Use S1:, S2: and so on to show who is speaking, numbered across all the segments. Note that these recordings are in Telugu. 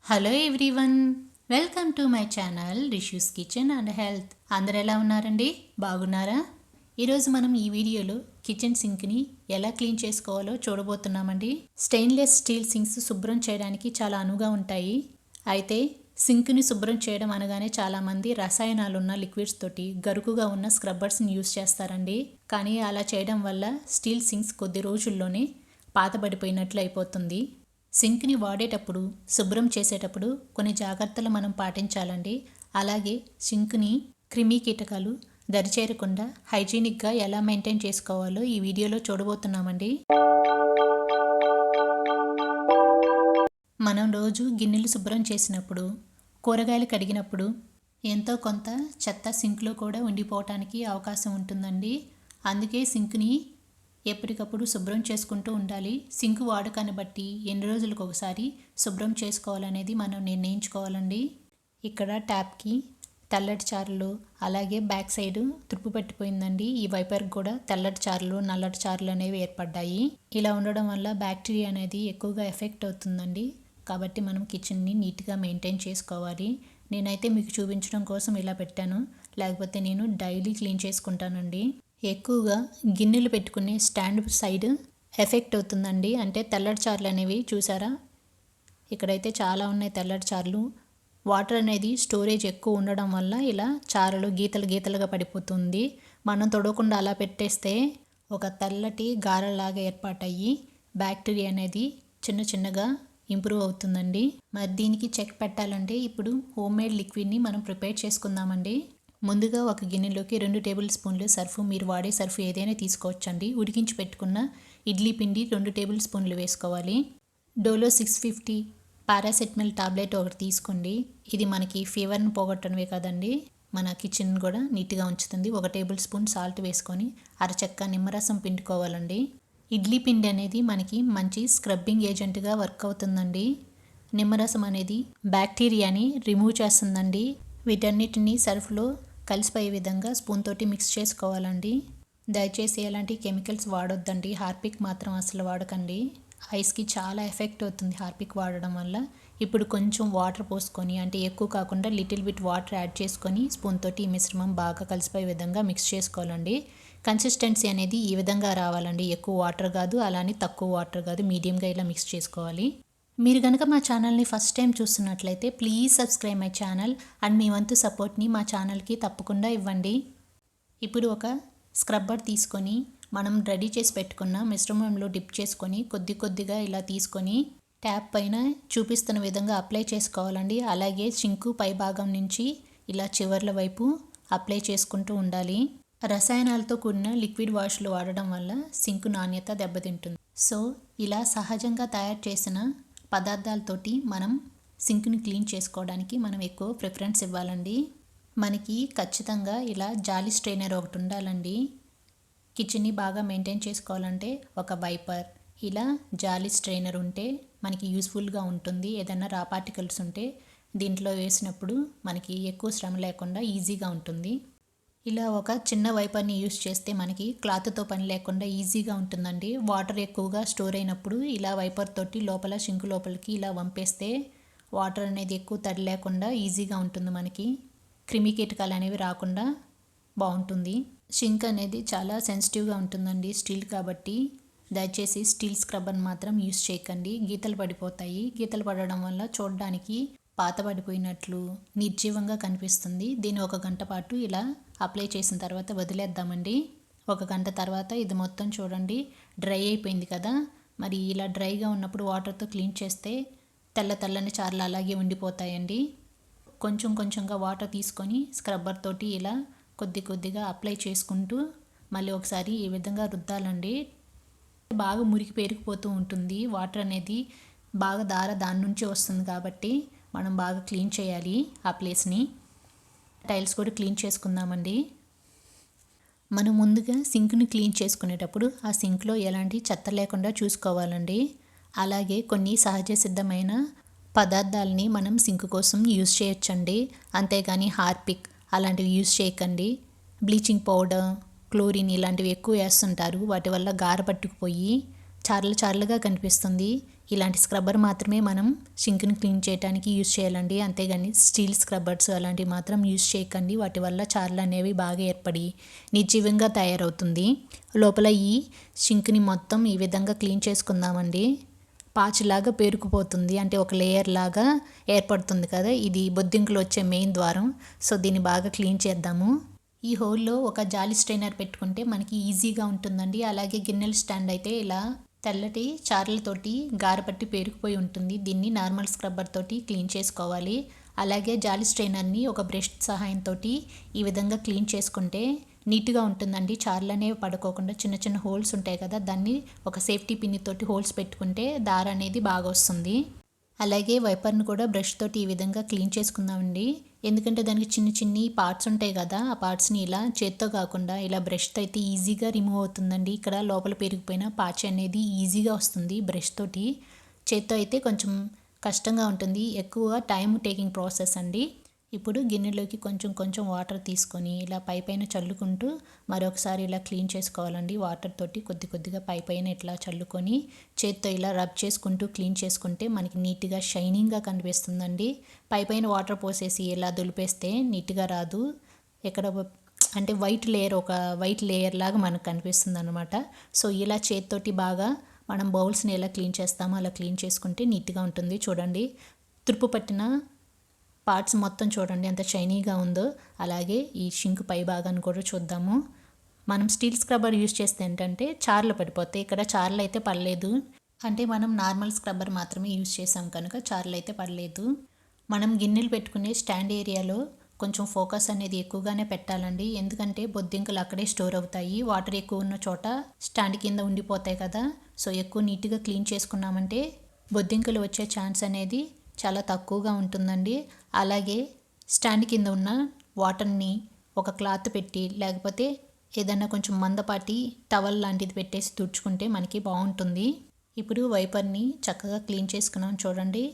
S1: Hello everyone, welcome to my channel Rishu's kitchen and health. అందరు ఎలా ఉన్నారండి? బాగున్నారా? ఈరోజు మనం ఈ వీడియోలో కిచెన్ సింక్ని ఎలా క్లీన్ చేసుకోవాలో చూడబోతున్నామండి. స్టెయిన్లెస్ స్టీల్ సింక్స్ శుభ్రం చేయడానికి చాలా అనువుగా ఉంటాయి. అయితే సింక్ని శుభ్రం చేయడం అనగానే చాలామంది రసాయనాలు ఉన్న లిక్విడ్స్ తోటి గరుకుగా ఉన్న స్క్రబ్బర్స్ని యూస్ చేస్తారండి. కానీ అలా చేయడం వల్ల స్టీల్ సింక్స్ కొద్ది రోజుల్లోనే పాతబడిపోయినట్లు అయిపోతుంది. సింక్ని వాడేటప్పుడు, శుభ్రం చేసేటప్పుడు కొన్ని జాగ్రత్తలు మనం పాటించాలండి. అలాగే సింక్ని క్రిమి కీటకాలు దరిచేరకుండా హైజీనిక్గా ఎలా మెయింటైన్ చేసుకోవాలో ఈ వీడియోలో చూడబోతున్నామండి. మనం రోజు గిన్నెలు శుభ్రం చేసినప్పుడు, కూరగాయలు కడిగినప్పుడు ఎంతో కొంత చెత్త సింక్లో కూడా ఉండిపోవటానికి అవకాశం ఉంటుందండి. అందుకే సింక్ని ఎప్పటికప్పుడు శుభ్రం చేసుకుంటూ ఉండాలి. సింక్ వాడకాన్ని బట్టి ఎన్ని రోజులకు ఒకసారి శుభ్రం చేసుకోవాలనేది మనం నిర్ణయించుకోవాలండి. ఇక్కడ ట్యాప్కి తెల్లటి చారలు, అలాగే బ్యాక్ సైడ్ తుప్పు పట్టిపోయిందండి. ఈ వైపర్కి కూడా తెల్లటి చారలు, నల్లటి చారలు అనేవి ఏర్పడ్డాయి. ఇలా ఉండడం వల్ల బ్యాక్టీరియా అనేది ఎక్కువగా ఎఫెక్ట్ అవుతుందండి. కాబట్టి మనం కిచెన్ని నీట్గా మెయింటైన్ చేసుకోవాలి. నేనైతే మీకు చూపించడం కోసం ఇలా పెట్టాను, లేకపోతే నేను డైలీ క్లీన్ చేసుకుంటానండి. ఎక్కువగా గిన్నెలు పెట్టుకునే స్టాండ్ సైడ్ ఎఫెక్ట్ అవుతుందండి. అంటే తెల్లటి చారలు అనేవి చూసారా, ఇక్కడైతే చాలా ఉన్నాయి తెల్లటి చారలు. వాటర్ అనేది స్టోరేజ్ ఎక్కువ ఉండడం వల్ల ఇలా చారలు గీతలు గీతలుగా పడిపోతుంది. మనం తొడవకుండా అలా పెట్టేస్తే ఒక తెల్లటి గారలాగా ఏర్పాటయ్యి బ్యాక్టీరియా అనేది చిన్న చిన్నగా ఇంప్రూవ్ అవుతుందండి. మరి దీనికి చెక్ పెట్టాలంటే ఇప్పుడు హోమ్ మేడ్ లిక్విడ్ని మనం ప్రిపేర్ చేసుకుందామండి. ముందుగా ఒక గిన్నెలోకి 2 టేబుల్ స్పూన్లు సర్ఫ్, మీరు వాడే సర్ఫ్ ఏదైనా తీసుకోవచ్చండి. ఉడికించి పెట్టుకున్న ఇడ్లీ పిండి 2 టేబుల్ స్పూన్లు వేసుకోవాలి. డోలో 650 పారాసెటమాల్ టాబ్లెట్ ఒకటి తీసుకోండి. ఇది మనకి ఫీవర్ని పోగొట్టడమే కదండి, మన కిచెన్ కూడా నీట్గా ఉంచుతుంది. 1 టేబుల్ స్పూన్ సాల్ట్ వేసుకొని అరచెక్క నిమ్మరసం పిండుకోవాలండి. ఇడ్లీ పిండి అనేది మనకి మంచి స్క్రబ్బింగ్ ఏజెంట్గా వర్క్ అవుతుందండి. నిమ్మరసం అనేది బ్యాక్టీరియాని రిమూవ్ చేస్తుందండి. వీటన్నిటిని సర్ఫ్లో కలిసిపోయే విధంగా స్పూన్ తోటి మిక్స్ చేసుకోవాలండి. దయచేసి ఎలాంటి కెమికల్స్ వాడొద్దండి. హార్పిక్ మాత్రం అసలు వాడకండి. ఐస్కి చాలా ఎఫెక్ట్ అవుతుంది హార్పిక్ వాడడం వల్ల. ఇప్పుడు కొంచెం వాటర్ పోసుకొని, అంటే ఎక్కువ కాకుండా లిటిల్ బిట్ వాటర్ యాడ్ చేసుకొని స్పూన్ తోటి ఈ మిశ్రమం బాగా కలిసిపోయే విధంగా మిక్స్ చేసుకోవాలండి. కన్సిస్టెన్సీ అనేది ఈ విధంగా రావాలండి. ఎక్కువ వాటర్ కాదు, అలానే తక్కువ వాటర్ కాదు, మీడియంగా ఇలా మిక్స్ చేసుకోవాలి. మీరు కనుక మా ఛానల్ని ఫస్ట్ టైం చూస్తున్నట్లయితే please subscribe my channel and మీ వంతు సపోర్ట్ని మా ఛానల్కి తప్పకుండా ఇవ్వండి. ఇప్పుడు ఒక స్క్రబ్బర్ తీసుకొని మనం రెడీ చేసి పెట్టుకున్న మిశ్రమంలో డిప్ చేసుకొని కొద్ది కొద్దిగా ఇలా తీసుకొని ట్యాప్ పైన చూపిస్తున్న విధంగా అప్లై చేసుకోవాలండి. అలాగే సింకు పై భాగం నుంచి ఇలా చివర్ల వైపు అప్లై చేసుకుంటూ ఉండాలి. రసాయనాలతో కూడిన లిక్విడ్ వాష్లు వాడడం వల్ల సింకు నాణ్యత దెబ్బతింటుంది. సో ఇలా సహజంగా తయారు చేసిన పదార్థాలతోటి మనం సింక్ని క్లీన్ చేసుకోవడానికి మనం ఎక్కువ ప్రిఫరెన్స్ ఇవ్వాలండి. మనకి ఖచ్చితంగా ఇలా జాలి స్ట్రైనర్ ఒకటి ఉండాలండి. కిచెన్ని బాగా మెయింటైన్ చేసుకోవాలంటే ఒక వైపర్, ఇలా జాలి స్ట్రైనర్ ఉంటే మనకి యూస్ఫుల్గా ఉంటుంది. ఏదైనా రా పార్టికల్స్ ఉంటే దీంట్లో వేసినప్పుడు మనకి ఎక్కువ శ్రమ లేకుండా ఈజీగా ఉంటుంది. ఇలా ఒక చిన్న వైపర్ని యూస్ చేస్తే మనకి క్లాత్తో పని లేకుండా ఈజీగా ఉంటుందండి. వాటర్ ఎక్కువగా స్టోర్ అయినప్పుడు ఇలా వైపర్ తోటి లోపల సింక్ లోపలికి ఇలా వంపేస్తే వాటర్ అనేది ఎక్కువ తడి లేకుండా ఈజీగా ఉంటుంది. మనకి క్రిమి కీటకాలు అనేవి రాకుండా బాగుంటుంది. సింక్ అనేది చాలా సెన్సిటివ్గా ఉంటుందండి, స్టీల్ కాబట్టి దయచేసి స్టీల్ స్క్రబ్బర్ని మాత్రం యూస్ చేయకండి. గీతలు పడిపోతాయి. గీతలు పడడం వల్ల చూడడానికి పాతబడిపోయినట్లు నిర్జీవంగా కనిపిస్తుంది. దీన్ని 1 గంట పాటు ఇలా అప్లై చేసిన తర్వాత వదిలేద్దామండి. 1 గంట తర్వాత ఇది మొత్తం చూడండి డ్రై అయిపోయింది కదా. మరి ఇలా డ్రైగా ఉన్నప్పుడు వాటర్తో క్లీన్ చేస్తే తెల్లని చారలు అలాగే ఉండిపోతాయండి. కొంచెం కొంచెంగా వాటర్ తీసుకొని స్క్రబ్బర్ తోటి ఇలా కొద్ది కొద్దిగా అప్లై చేసుకుంటూ మళ్ళీ ఒకసారి ఈ విధంగా రుద్దాలండి. బాగా మురికి పేరుకుపోతూ ఉంటుంది. వాటర్ అనేది బాగా దాని నుంచి వస్తుంది కాబట్టి మనం బాగా క్లీన్ చేయాలి ఆ ప్లేస్ని. టైల్స్ కూడా క్లీన్ చేసుకుందామండి. మనం ముందుగా సింక్ని క్లీన్ చేసుకునేటప్పుడు ఆ సింక్లో ఎలాంటి చెత్త లేకుండా చూసుకోవాలండి. అలాగే కొన్ని సహజ సిద్ధమైన పదార్థాలని మనం సింక్ కోసం యూజ్ చేయొచ్చండి. అంతేగాని హార్పిక్ అలాంటివి యూజ్ చేయకండి. బ్లీచింగ్ పౌడర్, క్లోరిన్ ఇలాంటివి ఎక్కువ వేస్తుంటారు. వాటి వల్ల గార పట్టుకుపోయి చార్లు చార్లుగా కనిపిస్తుంది. ఇలాంటి స్క్రబ్బర్ మాత్రమే మనం సింక్ని క్లీన్ చేయడానికి యూజ్ చేయాలండి. అంతేగాని స్టీల్ స్క్రబ్బర్స్ అలాంటివి మాత్రం యూజ్ చేయకండి. వాటి వల్ల చార్లు అనేవి బాగా ఏర్పడి నిర్జీవంగా తయారవుతుంది. లోపల ఈ సింక్ని మొత్తం ఈ విధంగా క్లీన్ చేసుకుందామండి. పాచిలాగా పేరుకుపోతుంది, అంటే ఒక లేయర్ లాగా ఏర్పడుతుంది కదా, ఇది బొద్దింకలు వచ్చే మెయిన్ ద్వారం. సో దీన్ని బాగా క్లీన్ చేద్దాము. ఈ హోల్లో ఒక జాలి స్ట్రైనర్ పెట్టుకుంటే మనకి ఈజీగా ఉంటుందండి. అలాగే గిన్నెల స్టాండ్ అయితే ఇలా తెల్లటి చారలతోటి గారపట్టి పేరుకుపోయి ఉంటుంది. దీన్ని నార్మల్ స్క్రబ్బర్ తోటి క్లీన్ చేసుకోవాలి. అలాగే జాలి స్ట్రైనర్ని ఒక బ్రష్ సహాయంతో ఈ విధంగా క్లీన్ చేసుకుంటే నీట్గా ఉంటుందండి. చార్లు అనేవి పడుకోకుండా చిన్న చిన్న హోల్స్ ఉంటాయి కదా, దాన్ని ఒక సేఫ్టీ పిన్ని తోటి హోల్స్ పెట్టుకుంటే దార అనేది బాగా వస్తుంది. అలాగే వైపర్ని కూడా బ్రష్ తోటి ఈ విధంగా క్లీన్ చేసుకుందామండి. ఎందుకంటే దానికి చిన్న చిన్ని పార్ట్స్ ఉంటాయి కదా, ఆ పార్ట్స్ని ఇలా చేత్తో కాకుండా ఇలా బ్రష్తో అయితే ఈజీగా రిమూవ్ అవుతుందండి. ఇక్కడ లోపల పెరిగిపోయిన పాచి అనేది ఈజీగా వస్తుంది బ్రష్ తోటి. చేత్తో అయితే కొంచెం కష్టంగా ఉంటుంది, ఎక్కువ టైం టేకింగ్ ప్రాసెస్ అండి. ఇప్పుడు గిన్నెలోకి కొంచెం కొంచెం వాటర్ తీసుకొని ఇలా పైపైన చల్లుకుంటూ మరొకసారి ఇలా క్లీన్ చేసుకోవాలండి. వాటర్ తోటి కొద్ది కొద్దిగా పైపైన ఇట్లా చల్లుకొని చేత్తో ఇలా రబ్ చేసుకుంటూ క్లీన్ చేసుకుంటే మనకి నీట్గా షైనింగ్గా కనిపిస్తుందండి. పైపైన వాటర్ పోసేసి ఇలా దులిపేస్తే నీట్గా రాదు. ఎక్కడ అంటే ఒక వైట్ లేయర్ లాగా మనకు కనిపిస్తుంది అనమాట. సో ఇలా చేత్తోటి బాగా మనం బౌల్స్ని ఎలా క్లీన్ చేస్తామో అలా క్లీన్ చేసుకుంటే నీట్గా ఉంటుంది. చూడండి, తురుపు పట్టిన పార్ట్స్ మొత్తం చూడండి ఎంత షైనీగా ఉందో. అలాగే ఈ షింక్ పై భాగాన్ని కూడా చూద్దాము. మనం స్టీల్ స్క్రబ్బర్ యూజ్ చేస్తే ఏంటంటే చార్లు పడిపోతాయి. ఇక్కడ చార్లు అయితే పడలేదు, అంటే మనం నార్మల్ స్క్రబ్బర్ మాత్రమే యూజ్ చేసాం కనుక చార్లు అయితే పడలేదు. మనం గిన్నెలు పెట్టుకునే స్టాండ్ ఏరియాలో కొంచెం ఫోకస్ అనేది ఎక్కువగానే పెట్టాలండి. ఎందుకంటే బొద్దింకలు అక్కడే స్టోర్ అవుతాయి. వాటర్ ఎక్కువ ఉన్న చోట స్టాండ్ కింద ఉండిపోతాయి కదా. సో ఎక్కువ నీట్గా క్లీన్ చేసుకున్నామంటే బొద్దింకలు వచ్చే ఛాన్స్ అనేది చాలా తక్కువగా ఉంటుందండి. అలాగే స్టాండ్ కింద ఉన్న వాటర్ని ఒక క్లాత్ పెట్టి లేకపోతే ఏదైనా కొంచెం మందపాటి టవల్ లాంటిది పెట్టేసి తుడుచుకుంటే మనకి బాగుంటుంది. ఇప్పుడు వైపర్ని చక్కగా క్లీన్ చేసుకున్నాం చూడండి.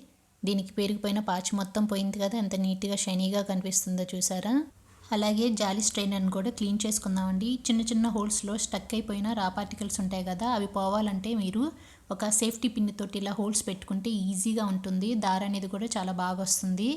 S1: దీనికి పేరుకుపోయిన పాచి మొత్తం పోయింది కదా, ఎంత నీట్గా షైనీగా కనిపిస్తుందో చూసారా. అలాగే జాలి స్ట్రైనర్ని కూడా క్లీన్ చేసుకుందామండి. చిన్న చిన్న హోల్స్లో స్టక్ అయిపోయిన రా పార్టికల్స్ ఉంటాయి కదా, అవి పోవాలంటే మీరు ఒక సేఫ్టీ పిన్ తోటి ఇలా హోల్స్ పెట్టుకుంటే ఈజీగా ఉంటుంది. దార అనేది కూడా చాలా బాగా వస్తుంది.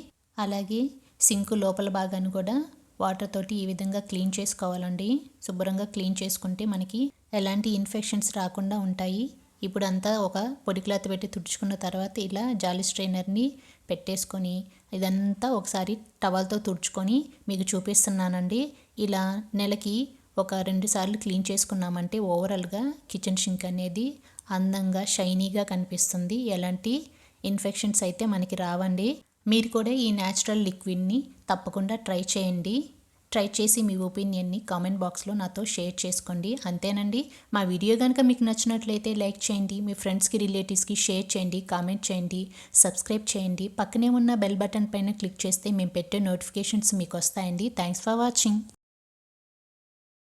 S1: అలాగే సింక్ లోపల భాగాన్ని కూడా వాటర్ తోటి ఈ విధంగా క్లీన్ చేసుకోవాలండి. శుభ్రంగా క్లీన్ చేసుకుంటే మనకి ఎలాంటి ఇన్ఫెక్షన్స్ రాకుండా ఉంటాయి. ఇప్పుడు అంతా ఒక పొడి క్లాత్ పెట్టి తుడుచుకున్న తర్వాత ఇలా జాలి స్ట్రైనర్ని పెట్టేసుకొని ఇదంతా ఒకసారి టవల్తో తుడుచుకొని మీకు చూపిస్తున్నానండి. ఇలా నెలకి ఒక 2 సార్లు క్లీన్ చేసుకున్నామంటే ఓవరాల్గా కిచెన్ షింక్ అనేది అందంగా షైనీగా కనిపిస్తుంది. ఎలాంటి ఇన్ఫెక్షన్స్ అయితే మనకి రావండి. మీరు కూడా ఈ న్యాచురల్ లిక్విడ్ని తప్పకుండా ట్రై చేయండి. ట్రై చేసి మీ ఒపీనియన్ని కామెంట్ బాక్స్లో నాతో షేర్ చేసుకోండి. అంతేనండి. మా వీడియో కనుక మీకు నచ్చినట్లయితే లైక్ చేయండి, మీ ఫ్రెండ్స్కి రిలేటివ్స్కి షేర్ చేయండి, కామెంట్ చేయండి, సబ్స్క్రైబ్ చేయండి. పక్కనే ఉన్న బెల్ బటన్ పైన క్లిక్ చేస్తే మేము పెట్టే నోటిఫికేషన్స్ మీకు వస్తాయండి. Thanks for watching.